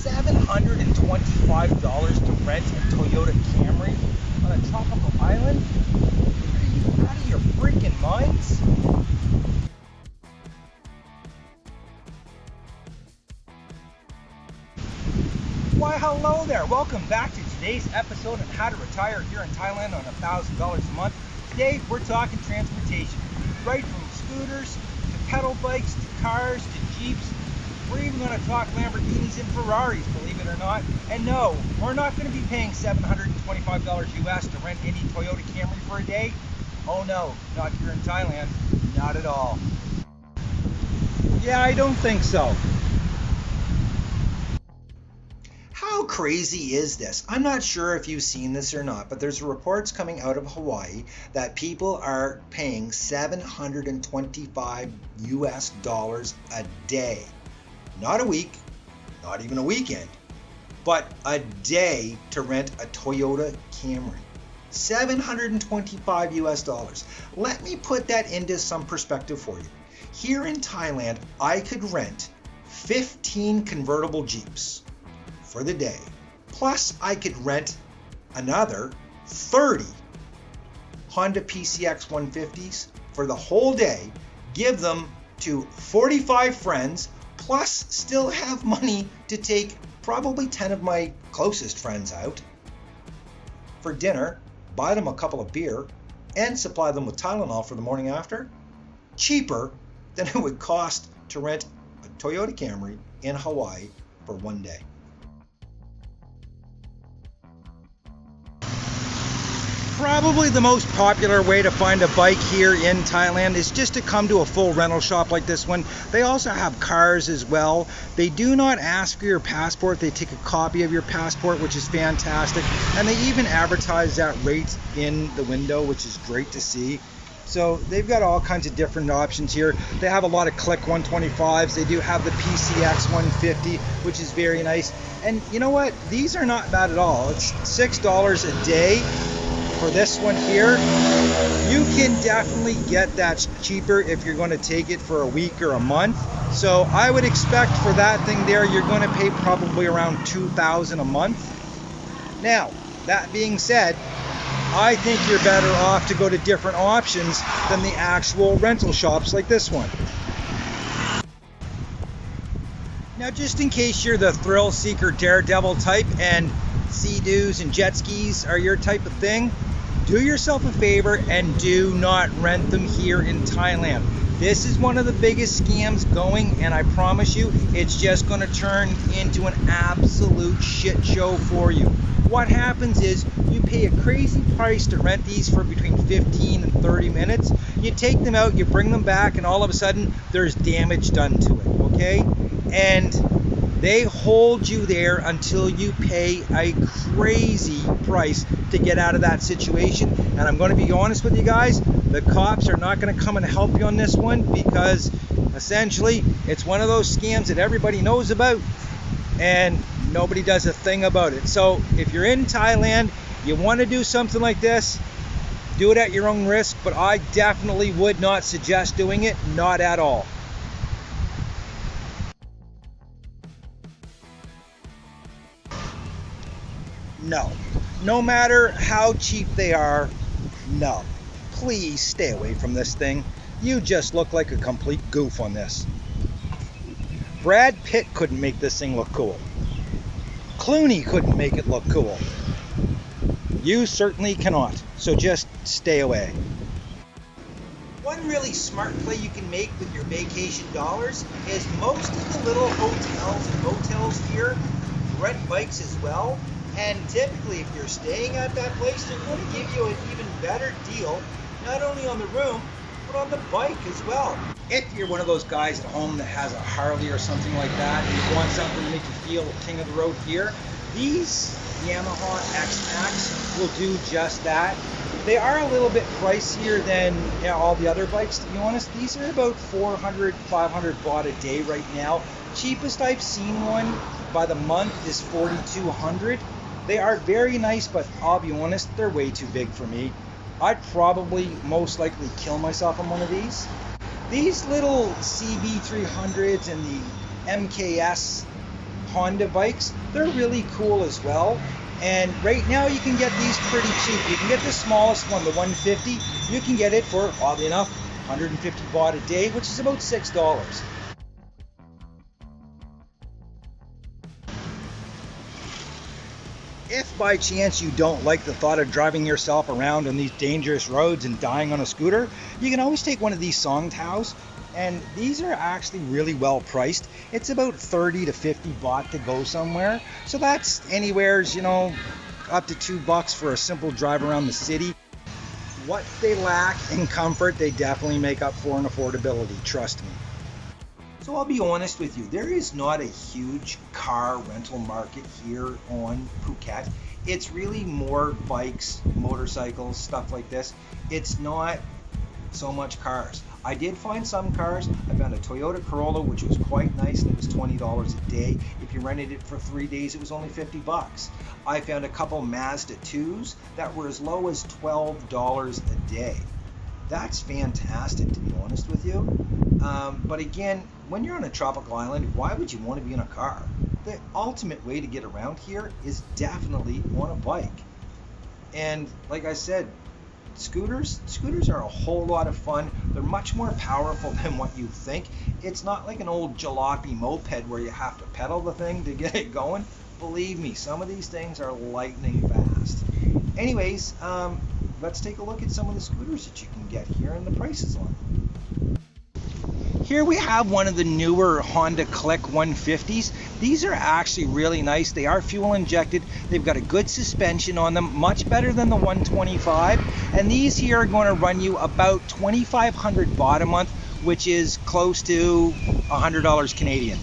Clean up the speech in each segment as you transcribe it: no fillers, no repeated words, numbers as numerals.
$725 to rent a Toyota Camry on a tropical island? Are you out of your freaking minds? Why, hello there. Welcome back to today's episode on how to retire here in Thailand on $1,000 a month. Today, we're talking transportation. Right from scooters to pedal bikes to cars to Jeeps. We're even going to talk Lamborghinis and Ferraris, believe it or not. And no, we're not going to be paying $725 US to rent any Toyota Camry for a day. Oh no, not here in Thailand. Not at all. Yeah, I don't think so. How crazy is this? I'm not sure if you've seen this or not, but there's reports coming out of Hawaii that people are paying $725 US a day. Not a week, not even a weekend, but a day to rent a Toyota Camry. $725 US. Let me put that into some perspective for you. Here in Thailand, I could rent 15 convertible Jeeps for the day. Plus, I could rent another 30 Honda PCX 150s for the whole day, give them to 45 friends, plus still have money to take probably 10 of my closest friends out for dinner, buy them a couple of beer, and supply them with Tylenol for the morning after. Cheaper than it would cost to rent a Toyota Camry in Hawaii for one day. Probably the most popular way to find a bike here in Thailand is just to come to a full rental shop like this one. They also have cars as well. They do not ask for your passport. They take a copy of your passport, which is fantastic. And they even advertise that rate in the window, which is great to see. So they've got all kinds of different options here. They have a lot of Click 125s. They do have the PCX 150, which is very nice. And you know what? These are not bad at all. It's $6 a day. For this one here, you can definitely get that cheaper if you're going to take it for a week or a month. So I would expect for that thing there, you're going to pay probably around $2,000 a month. Now, that being said, I think you're better off to go to different options than the actual rental shops like this one. Now, just in case you're the thrill seeker daredevil type and Sea-Doos and jet skis are your type of thing, do yourself a favor and do not rent them here in Thailand. This is one of the biggest scams going, and I promise you it's just going to turn into an absolute shit show for you. What happens is you pay a crazy price to rent these for between 15 and 30 minutes. You take them out, you bring them back, and all of a sudden there's damage done to it, okay? And they hold you there until you pay a crazy price to get out of that situation. And I'm going to be honest with you guys, the cops are not going to come and help you on this one because essentially it's one of those scams that everybody knows about and nobody does a thing about it. So if you're in Thailand, you want to do something like this, do it at your own risk, but I definitely would not suggest doing it, not at all. No. No matter how cheap they are, no. Please stay away from this thing. You just look like a complete goof on this. Brad Pitt couldn't make this thing look cool. Clooney couldn't make it look cool. You certainly cannot, so just stay away. One really smart play you can make with your vacation dollars is most of the little hotels and motels here rent bikes as well. And typically, if you're staying at that place, they're going to give you an even better deal, not only on the room, but on the bike as well. If you're one of those guys at home that has a Harley or something like that, and you want something to make you feel king of the road here, these Yamaha X-Max will do just that. They are a little bit pricier than all the other bikes, to be honest. These are about 400, 500 baht a day right now. Cheapest I've seen one by the month is 4,200. They are very nice, but I'll be honest, they're way too big for me. I'd probably most likely kill myself on one of these. These little CB300s and the MKS Honda bikes. They're really cool as well. And right now you can get these pretty cheap. You can get the smallest one, the 150. You can get it for, oddly enough, 150 baht a day, which is about $6. If by chance you don't like the thought of driving yourself around on these dangerous roads and dying on a scooter, you can always take one of these song towels, and these are actually really well priced. It's about 30 to 50 baht to go somewhere, so that's anywhere, up to $2 for a simple drive around the city. What they lack in comfort, they definitely make up for in affordability, trust me. So I'll be honest with you, there is not a huge car rental market here on Phuket. It's really more bikes, motorcycles, stuff like this. It's not so much cars. I did find some cars. I found a Toyota Corolla, which was quite nice, and it was $20 a day. If you rented it for 3 days, it was only $50. I found a couple Mazda 2s that were as low as $12 a day. That's fantastic, to be honest with you. But again, when you're on a tropical island, why would you want to be in a car? The ultimate way to get around here is definitely on a bike. And like I said, scooters are a whole lot of fun. They're much more powerful than what you think. It's not like an old jalopy moped where you have to pedal the thing to get it going. Believe me, some of these things are lightning fast. Anyways, let's take a look at some of the scooters that you can get here and the prices on them. Here we have one of the newer Honda Click 150s. These are actually really nice. They are fuel injected. They've got a good suspension on them, much better than the 125. And these here are going to run you about 2,500 baht a month, which is close to $100 Canadian.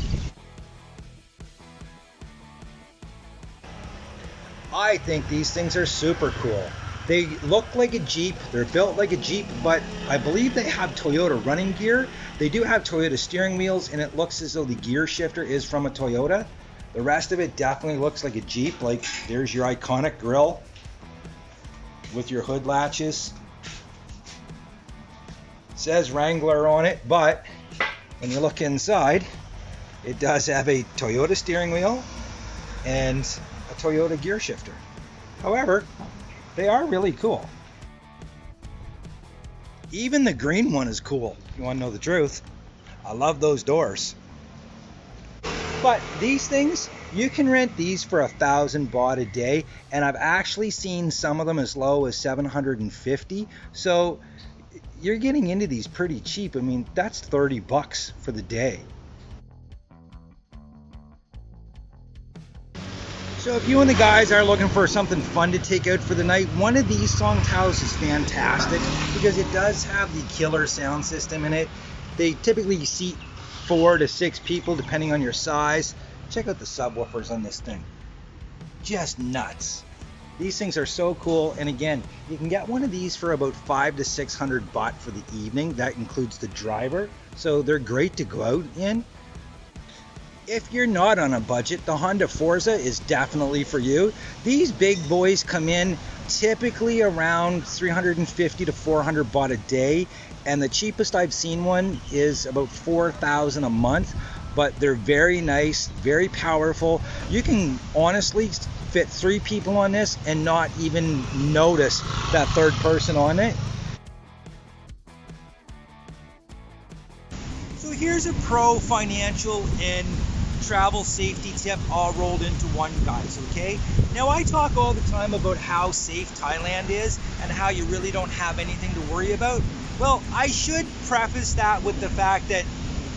I think these things are super cool. They look like a Jeep, they're built like a Jeep, but I believe they have Toyota running gear. They do have Toyota steering wheels, and it looks as though the gear shifter is from a Toyota. The rest of it definitely looks like a Jeep. Like, there's your iconic grille with your hood latches. It says Wrangler on it, but when you look inside, it does have a Toyota steering wheel and a Toyota gear shifter. However, they are really cool. Even the green one is cool, if you want to know the truth. I love those doors. But these things, you can rent these for 1,000 baht a day, and I've actually seen some of them as low as 750. So you're getting into these pretty cheap. I mean, that's $30 for the day. So if you and the guys are looking for something fun to take out for the night, one of these song towels is fantastic because it does have the killer sound system in it. They typically seat 4 to 6 people depending on your size. Check out the subwoofers on this thing. Just nuts. These things are so cool, and again, you can get one of these for about 500 to 600 baht for the evening. That includes the driver, so they're great to go out in. If you're not on a budget, the Honda Forza is definitely for you. These big boys come in typically around 350 to 400 baht a day, and the cheapest I've seen one is about 4,000 a month, but they're very nice, very powerful. You can honestly fit 3 people on this and not even notice that third person on it. So here's a pro financial and travel safety tip all rolled into one, guys, okay? Now, I talk all the time about how safe Thailand is and how you really don't have anything to worry about. Well, I should preface that with the fact that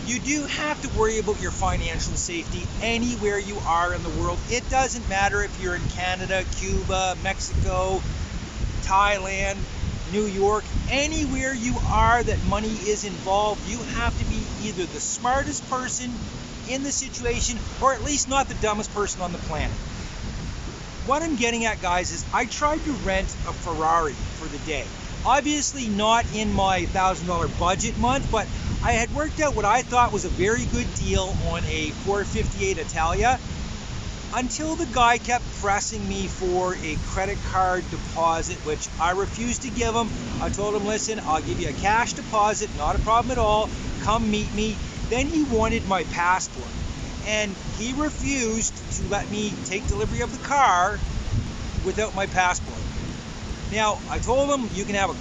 you do have to worry about your financial safety anywhere you are in the world. It doesn't matter if you're in Canada, Cuba, Mexico, Thailand, New York, anywhere you are that money is involved, you have to be either the smartest person in the situation or at least not the dumbest person on the planet. What I'm getting at, guys, is I tried to rent a Ferrari for the day. Obviously not in my $1,000 budget month, but I had worked out what I thought was a very good deal on a 458 Italia until the guy kept pressing me for a credit card deposit, which I refused to give him. I told him, listen, I'll give you a cash deposit, not a problem at all. Come meet me. Then he wanted my passport. and he refused to let me take delivery of the car without my passport. Now, I told him, you can have a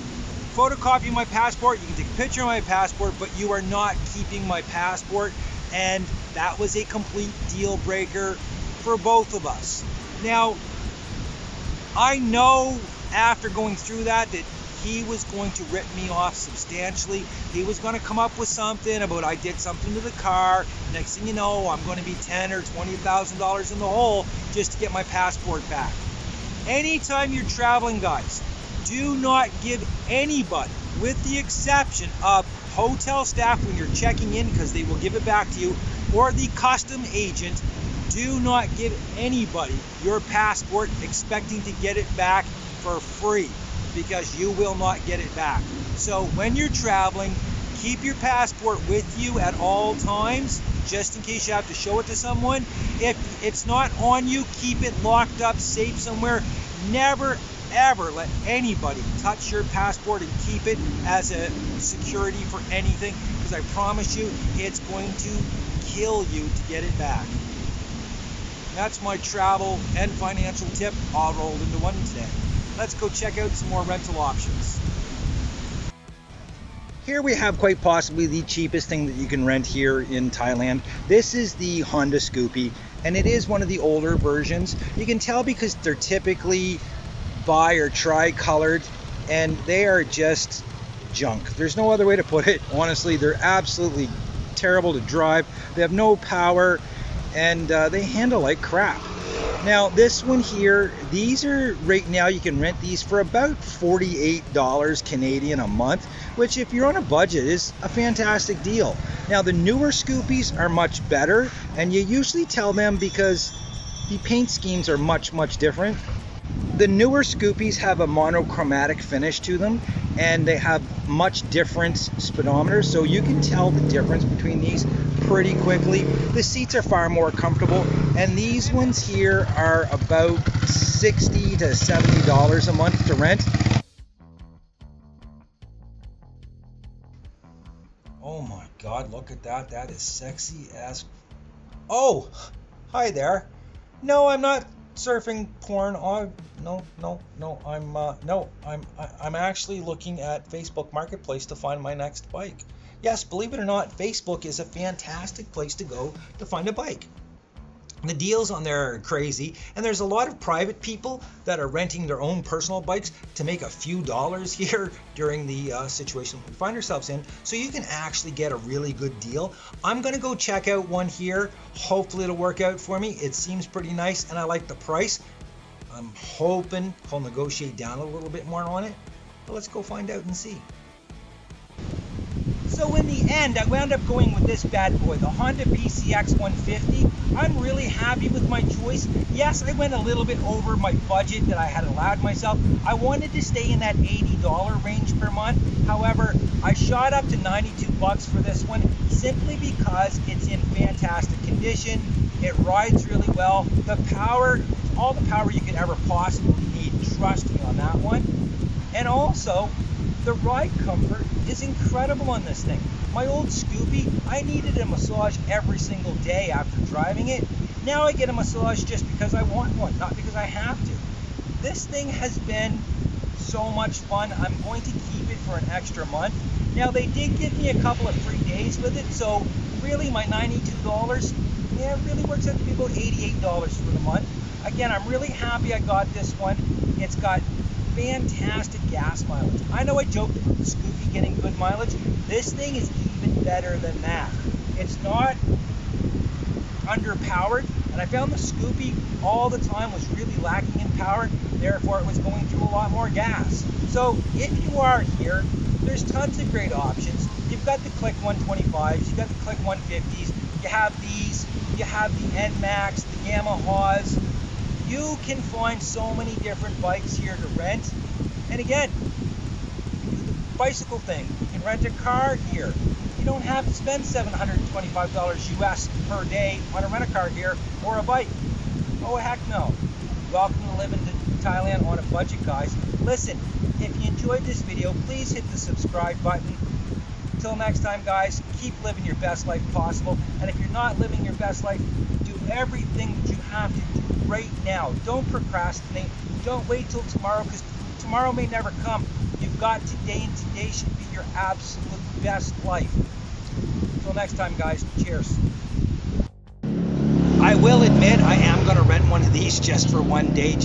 photocopy of my passport, you can take a picture of my passport, but you are not keeping my passport, and that was a complete deal breaker for both of us. Now, I know after going through that he was going to rip me off substantially. He was going to come up with something about I did something to the car. Next thing you know, I'm going to be $10,000 or $20,000 in the hole just to get my passport back. Anytime you're traveling, guys, do not give anybody, with the exception of hotel staff when you're checking in, because they will give it back to you, or the custom agent, do not give anybody your passport expecting to get it back for free, because you will not get it back. So when you're traveling, keep your passport with you at all times, just in case you have to show it to someone. If it's not on you, keep it locked up, safe somewhere. Never ever let anybody touch your passport and keep it as a security for anything, because I promise you it's going to kill you to get it back. That's my travel and financial tip all rolled into one today. Let's go check out some more rental options. Here we have quite possibly the cheapest thing that you can rent here in Thailand. This is the Honda Scoopy, and it is one of the older versions. You can tell because they're typically bi or tri-colored, and they are just junk. There's no other way to put it. Honestly, they're absolutely terrible to drive. They have no power, and they handle like crap. Now this one here, these are right now, you can rent these for about $48 Canadian a month, which if you're on a budget is a fantastic deal. Now the newer Scoopies are much better, and you usually tell them because the paint schemes are much different. The newer Scoopies have a monochromatic finish to them, and they have much different speedometers, so you can tell the difference between these pretty quickly. The seats are far more comfortable, and these ones here are about $60 to $70 a month to rent. Oh my God, look at that. That is sexy as... Oh, hi there. No, I'm not surfing porn. Oh, I'm actually looking at Facebook Marketplace to find my next bike. Yes, believe it or not, Facebook is a fantastic place to go to find a bike. The deals on there are crazy, and there's a lot of private people that are renting their own personal bikes to make a few dollars here during the situation we find ourselves in, so you can actually get a really good deal. I'm going to go check out one here. Hopefully it'll work out for me. It seems pretty nice, and I like the price. I'm hoping I'll negotiate down a little bit more on it, but let's go find out and see. So in the end, I wound up going with this bad boy, the Honda PCX 150. I'm really happy with my choice. Yes, I went a little bit over my budget that I had allowed myself. I wanted to stay in that $80 range per month. However, I shot up to $92 for this one simply because it's in fantastic condition. It rides really well. The power, all the power you could ever possibly need, trust me on that one. And also, the ride comfort is incredible on this thing. My old Scoopy, I needed a massage every single day after driving it. Now I get a massage just because I want one, not because I have to. This thing has been so much fun. I'm going to keep it for an extra month. Now they did give me a couple of free days with it, so really my $92, yeah, it really works out to be about $88 for the month. Again, I'm really happy I got this one. It's got fantastic gas mileage. I know I joked about the Scoopy getting good mileage. This thing is even better than that. It's not underpowered, and I found the Scoopy all the time was really lacking in power, therefore it was going through a lot more gas. So if you are here, there's tons of great options. You've got the Click 125s, you've got the Click 150s, you have these, you have the NMAX, the Yamahas. You can find so many different bikes here to rent. And again, the bicycle thing, you can rent a car here. You don't have to spend $725 US per day on a rent-a-car here or a bike. Oh heck no. Welcome to living in Thailand on a budget, guys. Listen, if you enjoyed this video, please hit the subscribe button. Until next time, guys, keep living your best life possible. And if you're not living your best life, do everything that you have to do right now. Don't procrastinate. Don't wait till tomorrow, because tomorrow may never come. You've got today, and today should be your absolute best life. Until next time, guys, cheers. I will admit I am going to rent one of these just for one day.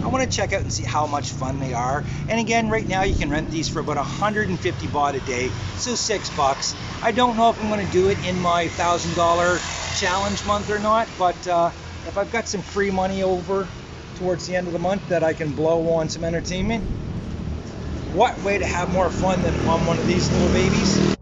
I want to check out and see how much fun they are. And again, right now you can rent these for about 150 baht a day, so $6. I don't know if I'm going to do it in my $1,000 challenge month or not, but if I've got some free money over towards the end of the month that I can blow on some entertainment, what way to have more fun than on one of these little babies?